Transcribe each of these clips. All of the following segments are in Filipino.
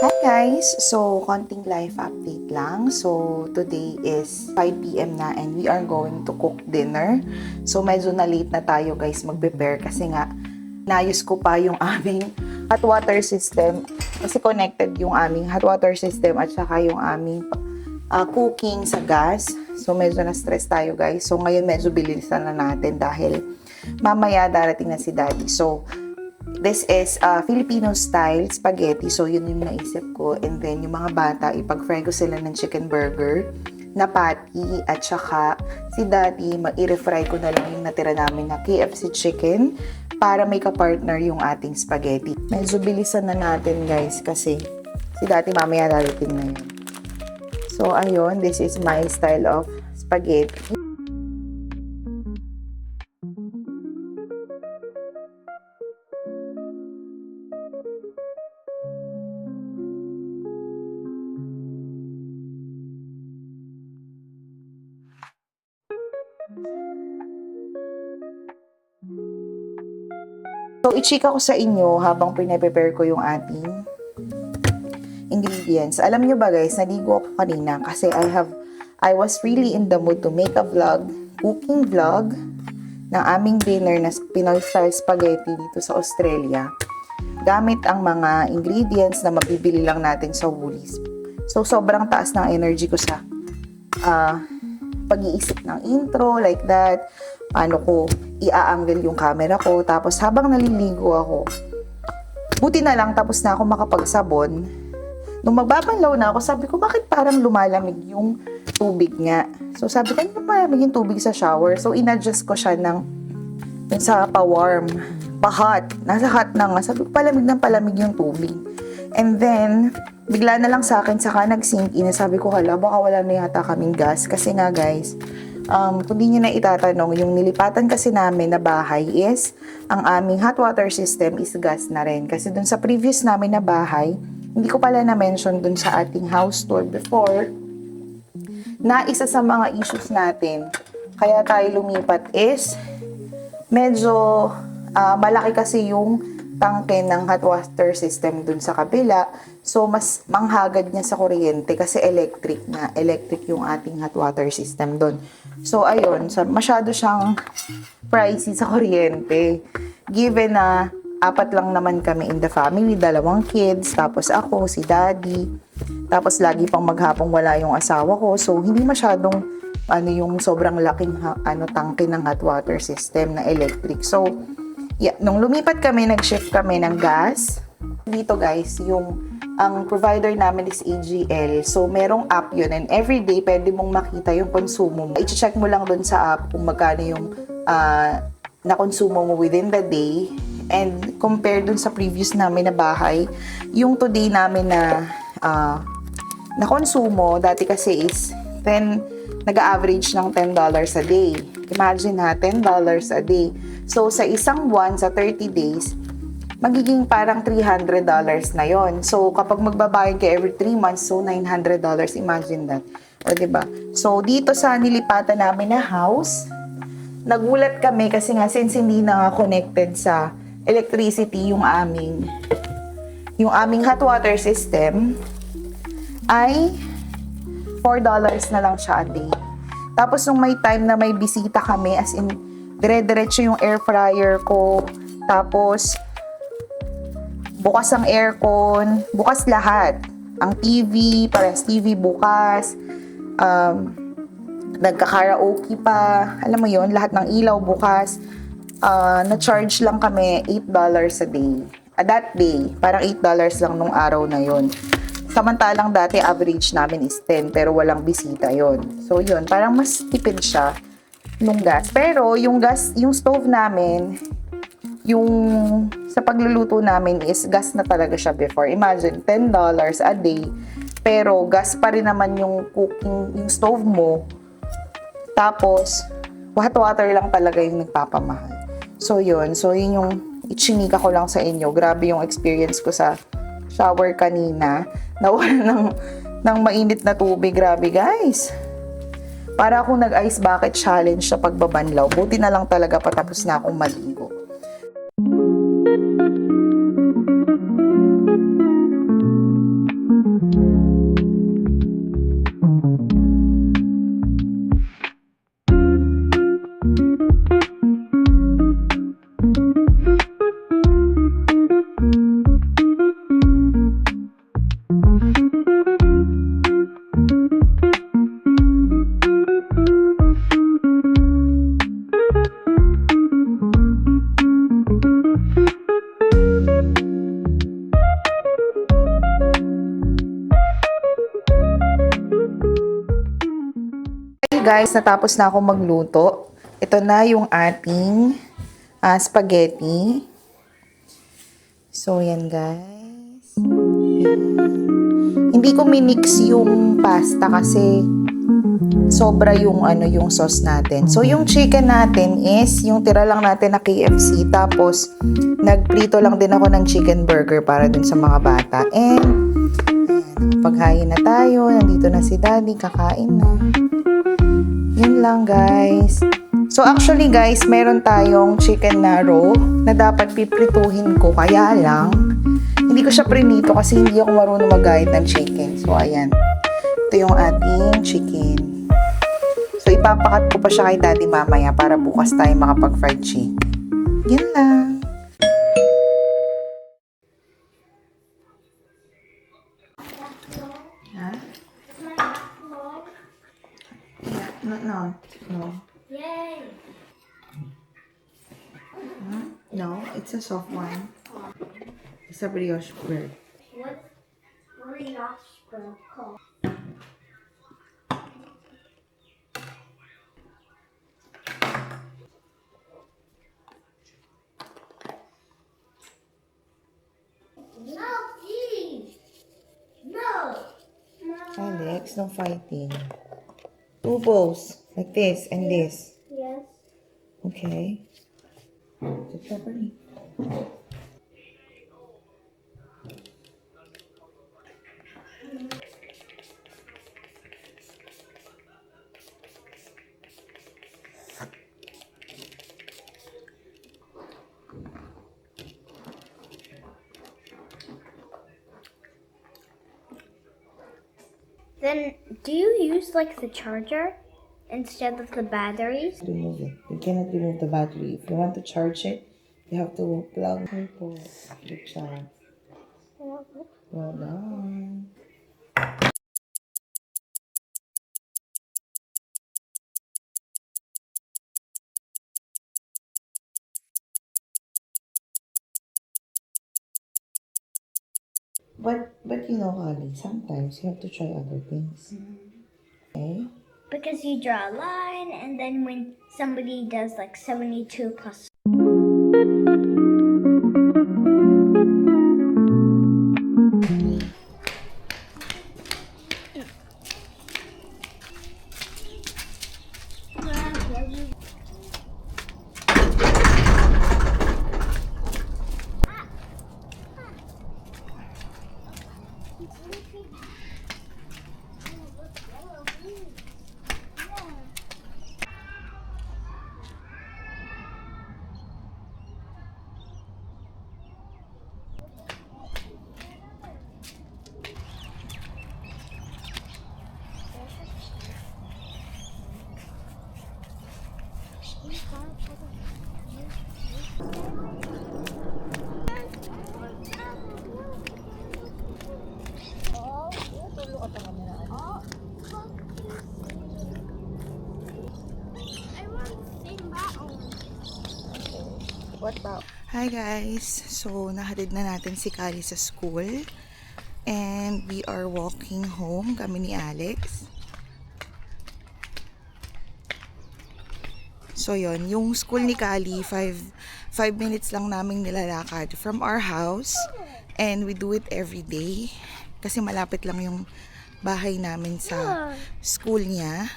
Hi guys! So, konting life update lang. So, today is 5 p.m. na and we are going to cook dinner. So, medyo na late na tayo guys mag-prepare kasi nga naayos ko pa yung aming hot water system kasi connected yung aming hot water system at saka yung aming cooking sa gas. So, medyo na-stress tayo guys. So, ngayon medyo bilisan na natin dahil mamaya darating na si Daddy. So, this is Filipino style spaghetti. So, yun yung naisip ko. And then, yung mga bata, ipag-fry ko sila ng chicken burger na patty. At saka, si Daddy, i-refry ko na lang yung natira namin na KFC chicken para may ka-partner yung ating spaghetti. Medyo bilisan na natin, guys, kasi si Daddy mamaya darating na yun. So, ayun. This is my style of spaghetti. So, i-chika ko sa inyo habang pinaprepare ko yung ating ingredients. Alam nyo ba guys, naligo ako kanina kasi I was really in the mood to make a vlog, cooking vlog ng aming dinner na Pinoy style spaghetti dito sa Australia. Gamit ang mga ingredients na mabibili lang natin sa Woolies. So, sobrang taas ng energy ko sa pag-iisip ng intro, like that. Paano ko i-angle yung camera ko. Tapos habang naliligo ako, buti na lang tapos na ako makapagsabon. Nung magbabanlaw na ako, sabi ko, bakit parang lumalamig yung tubig nga? So sabi ko, ano malamig yung tubig sa shower? So in-adjust ko siya sa pa-warm, pa-hot. Nasa hot na nga. Sabi ko, palamig ng palamig yung tubig. And then, bigla na lang sa akin, saka nag-sink in. Sabi ko, hala, baka wala na yata kaming gas. Kasi nga guys, kung di nyo na itatanong, yung nilipatan kasi namin na bahay is, ang aming hot water system is gas na rin. Kasi dun sa previous namin na bahay, hindi ko pala na-mention dun sa ating house tour before, na isa sa mga issues natin, kaya tayo lumipat is, medyo malaki kasi yung tangke ng hot water system dun sa kabila. So, mas manghagad niya sa kuryente kasi electric na. Electric yung ating hot water system dun. So, ayun. Masyado siyang pricey sa kuryente. Given na 4 lang naman kami in the family, 2 kids, tapos ako, si Daddy. Tapos, lagi pang maghapong wala yung asawa ko. So, hindi masyadong yung sobrang laking tangke ng hot water system na electric. So, yeah, nung lumipat kami, nag-shift kami ng gas. Dito guys, ang provider namin is AGL. So, merong app yun. And everyday, pwede mong makita yung konsumo mo. I-check mo lang dun sa app kung magkano yung na-konsumo mo within the day. And compare dun sa previous namin na bahay, yung today namin na konsumo, dati kasi is nag-average ng $10 a day. Imagine ha, $10 a day. So, sa isang buwan, sa 30 days, magiging parang $300 na yon. So, kapag magbabayad ka every 3 months, so $900, imagine that. O, diba? So, dito sa nilipatan namin na house, nagulat kami kasi nga since hindi na connected sa electricity yung aming hot water system, ay $4 na lang siya a day. Tapos, nung may time na may bisita kami, as in, dire-diretso yung air fryer ko. Tapos, bukas ang aircon. Bukas lahat. Ang TV, parehas TV bukas. Nagka-karaoke pa. Alam mo yon, lahat ng ilaw bukas. Na-charge lang kami $8 a day. That day, parang $8 lang nung araw na yon. Samantalang dati average namin is 10 pero walang bisita yon. So yun, parang mas tipid siya nung gas. Pero yung stove namin, yung sa pagluluto namin is gas na talaga siya before. Imagine, $10 a day, pero gas pa rin naman yung cooking, yung stove mo. Tapos, hot water lang talaga yung nagpapamahal. So yun yung ichinika ko lang sa inyo. Grabe yung experience ko sa shower kanina. Nawala ng mainit na tubig. Grabe guys. Para akong nag-ice bucket challenge sa pagbabanlaw. Buti na lang talaga patapos na akong maligo. guys, natapos na ako magluto. Ito na yung ating spaghetti. So, yan guys. Hindi ko minix yung pasta kasi sobra yung yung sauce natin. So, yung chicken natin is yung tira lang natin na KFC. Tapos, nagprito lang din ako ng chicken burger para dun sa mga bata. And, ayan, paghain na tayo. Nandito na si Daddy. Kakain na. Yun lang, guys. So, actually, guys, meron tayong chicken na raw na dapat piprituhin ko. Kaya lang, hindi ko siya prinito kasi hindi ako marunong mag-guide ng chicken. So, ayan. Ito yung ating chicken. So, ipapakat ko pa siya kay Daddy mamaya para bukas tayo makapag-fried chicken. Yan lang. Ha? Yeah, no. Yay! No, it's a soft one. It's a brioche bread. What's brioche bread called? No, please! No! Alex, no fighting. Two bowls, like this and this. Yes. Okay. Sit properly. Then, do you use like the charger instead of the batteries? Remove it. You cannot remove the battery. If you want to charge it, you have to plug it. Good job. Well done. But you know, Kali, sometimes you have to try other things. Okay? Because you draw a line, and then when somebody does like 72 plus. Hi guys! So, nahatid na natin si Kali sa school. And we are walking home, kami ni Alex. So, yon yung school ni Kali, 5 minutes lang naming nilalakad from our house. And we do it every day. Kasi malapit lang yung bahay namin sa school niya.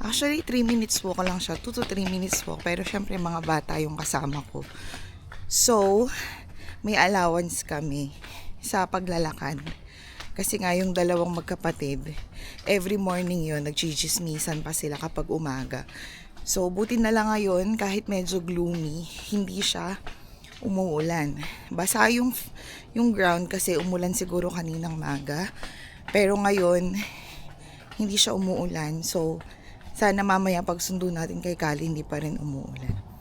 Actually, 3 minutes walk lang siya. 2 to 3 minutes walk. Pero syempre mga bata yung kasama ko. So, may allowance kami sa paglalakad. Kasi nga yung dalawang magkapatid, every morning yon nagchichismisan pa sila kapag umaga. So, buti na lang ngayon, kahit medyo gloomy, hindi siya umuulan. Basa yung ground kasi umulan siguro kaninang maga. Pero ngayon, hindi siya umuulan. So, sana mamaya pagsundo natin kay Kali, hindi pa rin umuulan.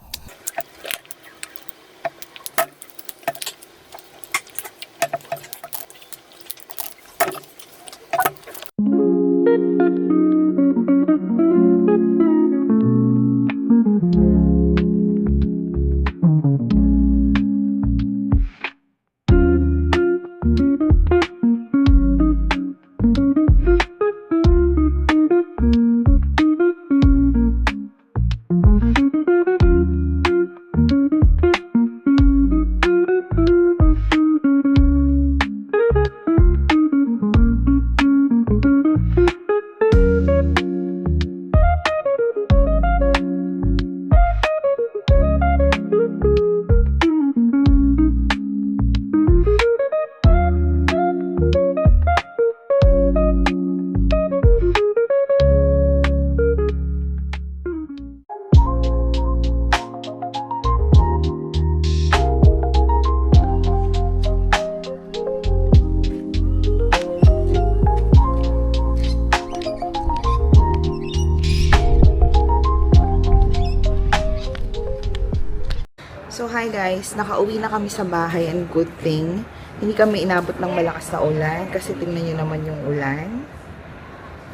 So, hi guys. Nakauwi na kami sa bahay and good thing. Hindi kami inabot ng malakas na ulan kasi tingnan nyo naman yung ulan.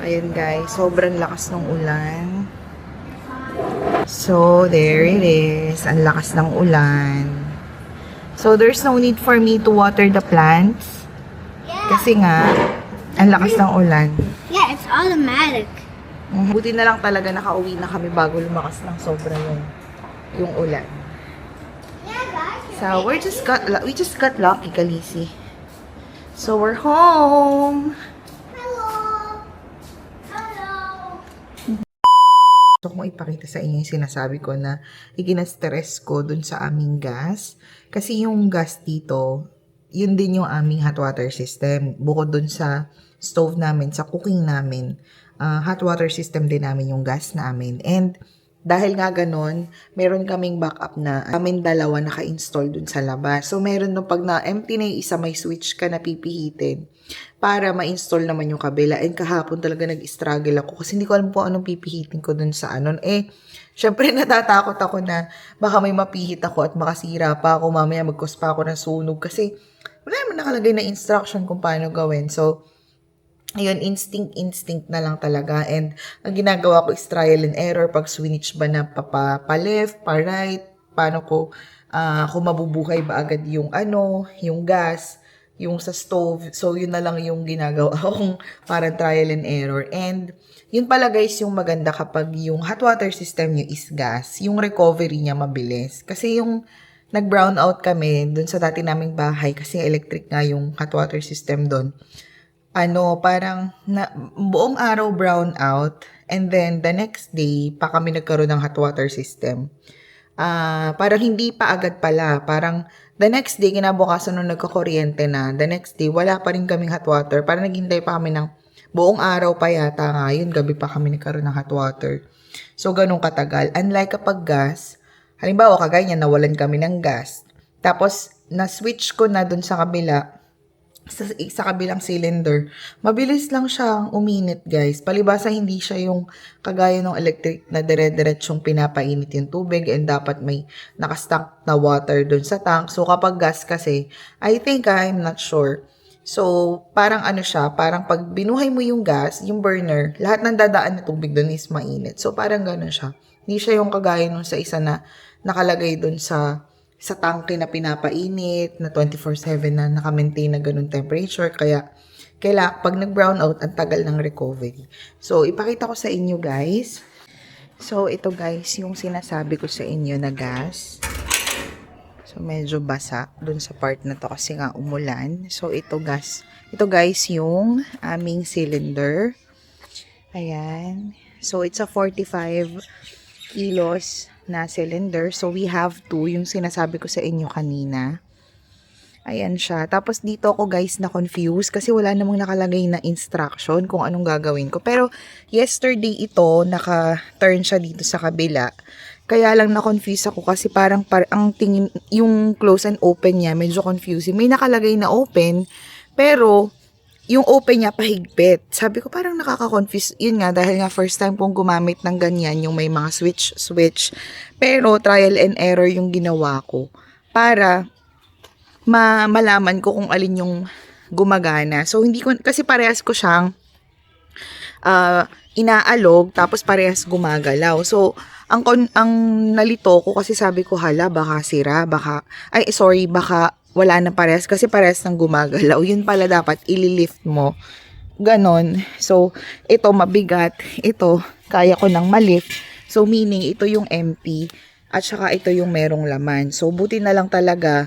Ayan guys, sobrang lakas ng ulan. So, there it is. Ang lakas ng ulan. So, there's no need for me to water the plants. Kasi nga, ang lakas ng ulan. Yeah, it's automatic. Buti na lang talaga nakauwi na kami bago lumakas ng sobra yung ulan. So, we just got lucky, Kalisi. So, we're home. Hello. Hello. Gusto kong ipakita sa inyo yung sinasabi ko na ikina-stress ko dun sa aming gas. Kasi yung gas dito, yun din yung aming hot water system. Bukod dun sa stove namin, sa cooking namin, hot water system din namin yung gas namin. And dahil nga ganon, meron kaming backup na amin dalawa naka-install dun sa labas. So, meron nung pag na-empty na yung isa, may switch ka na pipihitin para ma-install naman yung kabila. And kahapon talaga nag-struggle ako kasi hindi ko alam po anong pipihitin ko dun sa anon. Syempre natatakot ako na baka may mapihit ako at makasira pa ako. Mamaya mag-cause pa ako ng sunog kasi wala naman nakalagay na instruction kung paano gawin. So, ayun, instinct na lang talaga. And ang ginagawa ko is trial and error. Pag switch ba na pa-left, pa-right, paano ko, kung mabubuhay ba agad yung yung gas, yung sa stove. So, yun na lang yung ginagawa kong parang trial and error. And yun pala guys, yung maganda kapag yung hot water system nyo is gas, yung recovery niya mabilis. Kasi yung nag-brown out kami dun sa dati naming bahay kasi electric nga yung hot water system dun. Parang buong araw brown out and then the next day pa kami nagkaroon ng hot water system. Parang hindi pa agad pala. Parang the next day, kinabukasan nung nagkakuryente na, the next day, wala pa rin kaming hot water. Parang naghintay pa kami ng buong araw pa yata nga. Yun, gabi pa kami nagkaroon ng hot water. So, ganun katagal. Unlike kapag gas, halimbawa, kagaya niya, nawalan kami ng gas. Tapos, na-switch ko na dun sa kabila, sa kabilang cylinder, mabilis lang siyang uminit guys. Palibasa hindi siya yung kagaya ng electric na dire-diretsong pinapainit yung tubig and dapat may nakastock na water dun sa tank. So kapag gas kasi, I think I'm not sure. So parang siya, parang pag binuhay mo yung gas, yung burner, lahat ng dadaan na tubig dun is mainit. So parang gano'n siya. Hindi siya yung kagaya nung sa isa na nakalagay dun sa tangke na pinapainit, na 24/7 na naka-maintain na ganun temperature. Kaya, pag nag-brown out, ang tagal ng recovery. So, ipakita ko sa inyo, guys. So, ito, guys, yung sinasabi ko sa inyo na gas. So, medyo basa dun sa part na to kasi nga umulan. So, ito, guys, yung aming cylinder. Ayan. So, it's a 45 kilos na cylinder. So, we have two, yung sinasabi ko sa inyo kanina. Ayan siya. Tapos, dito ako guys na-confuse kasi wala namang nakalagay na instruction kung anong gagawin ko. Pero, yesterday ito, naka-turn siya dito sa kabila. Kaya lang na-confuse ako kasi parang ang tingin, yung close and open niya, medyo confusing. May nakalagay na open, pero yung open niya pahigpit. Sabi ko parang nakaka-confuse. Yun nga, dahil nga first time kong gumamit ng ganyan, yung may mga switch. Pero trial and error yung ginawa ko para malaman ko kung alin yung gumagana. So, hindi ko, kasi parehas ko siyang inaalog, tapos parehas gumagalaw. So, ang nalito ko kasi sabi ko, baka sira, baka wala na parehas kasi parehas ng gumagalaw. Yun pala dapat ililift mo. Ganon. So, ito mabigat. Ito, kaya ko nang malift. So, meaning, ito yung empty. At saka ito yung merong laman. So, buti na lang talaga,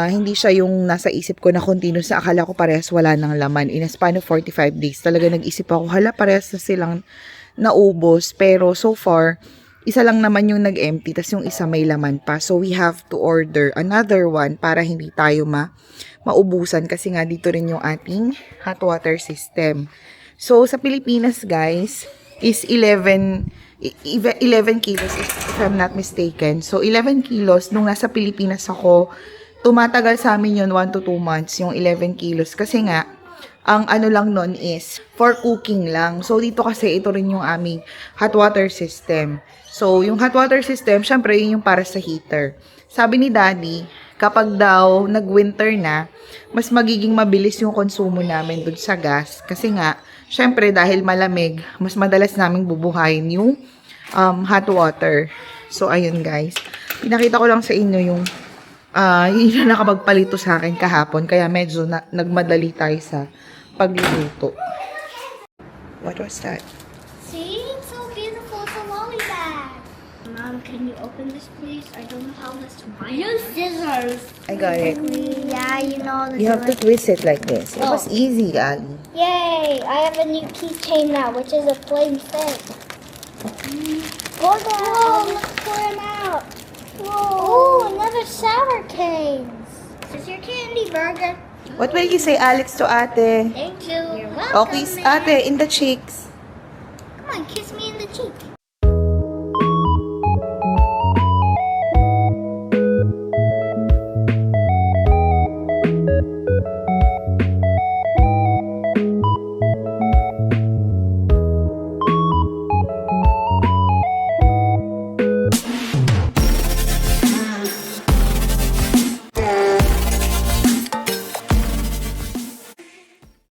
hindi siya yung nasa isip ko na continuous. Akala ko parehas wala ng laman. In a span of 45 days, talaga nag-isip ako, parehas na silang naubos. Pero, so far, isa lang naman yung nag-empty, tas yung isa may laman pa. So, we have to order another one para hindi tayo maubusan kasi nga dito rin yung ating hot water system. So, sa Pilipinas, guys, is 11 kilos if I'm not mistaken. So, 11 kilos, nung nasa Pilipinas ako, tumatagal sa amin yun 1 to 2 months, yung 11 kilos. Kasi nga, ang ano lang nun is for cooking lang. So, dito kasi ito rin yung aming hot water system. So, yung hot water system, syempre, yun yung para sa heater. Sabi ni Daddy, kapag daw nag-winter na, mas magiging mabilis yung konsumo namin dun sa gas. Kasi nga, syempre, dahil malamig, mas madalas naming bubuhayin yung hot water. So, ayun guys. Pinakita ko lang sa inyo yung yun na nakapagpalito sa akin kahapon. Kaya medyo nagmadali tayo sa pagluluto. What was that? See? It's so beautiful. It's a lolly bag. Mom, can you open this, please? I don't know how this works. Use scissors. I got it. Yeah, you know the You have to twist it like this. It was easy, Ali. Yay! I have a new keychain now, which is a flame thing. Look at Whoa, let's pour them out. Whoa. Ooh, another sour canes. Is this your candy burger? What will you say, Alex, to ate? Thank you. You're welcome. Okay, ate, in the cheeks. Come on, kiss me in the cheek.